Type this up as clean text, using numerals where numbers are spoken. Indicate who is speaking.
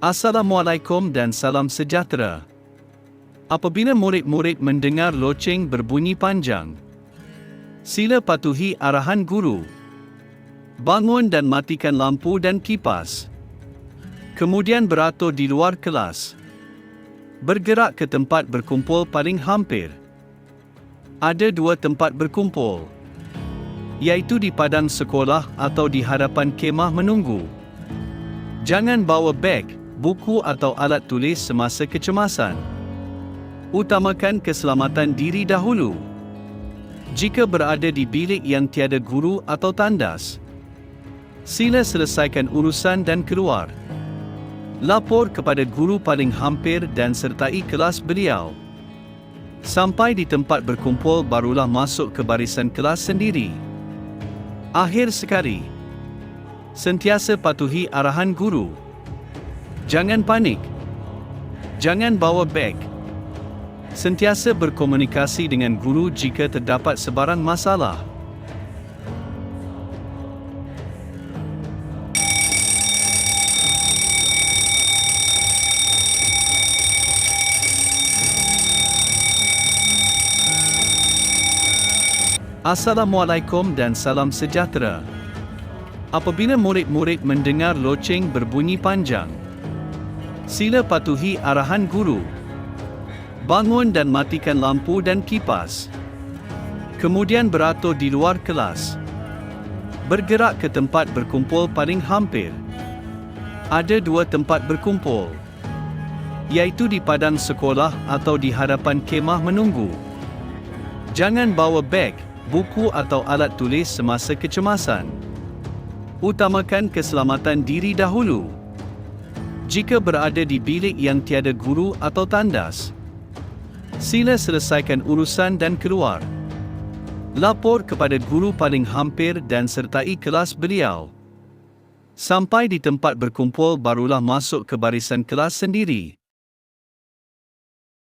Speaker 1: Assalamualaikum dan salam sejahtera. Apabila murid-murid mendengar loceng berbunyi panjang, sila patuhi arahan guru. Bangun dan matikan lampu dan kipas. Kemudian beratur di luar kelas. Bergerak ke tempat berkumpul paling hampir. Ada dua tempat berkumpul, iaitu di padang sekolah atau di hadapan kemah menunggu. Jangan bawa beg, buku atau alat tulis semasa kecemasan. Utamakan keselamatan diri dahulu. Jika berada di bilik yang tiada guru atau tandas, sila selesaikan urusan dan keluar. Lapor kepada guru paling hampir dan sertai kelas beliau. Sampai di tempat berkumpul barulah masuk ke barisan kelas sendiri. Akhir sekali, sentiasa patuhi arahan guru. Jangan panik. Jangan bawa beg. Sentiasa berkomunikasi dengan guru jika terdapat sebarang masalah. Assalamualaikum dan salam sejahtera. Apabila murid-murid mendengar loceng berbunyi panjang, sila patuhi arahan guru. Bangun dan matikan lampu dan kipas. Kemudian beratur di luar kelas. Bergerak ke tempat berkumpul paling hampir. Ada dua tempat berkumpul, iaitu di padang sekolah atau di hadapan kemah menunggu. Jangan bawa beg, buku atau alat tulis semasa kecemasan. Utamakan keselamatan diri dahulu. Jika berada di bilik yang tiada guru atau tandas, sila selesaikan urusan dan keluar. Lapor kepada guru paling hampir dan sertai kelas beliau. Sampai di tempat berkumpul barulah masuk ke barisan kelas sendiri.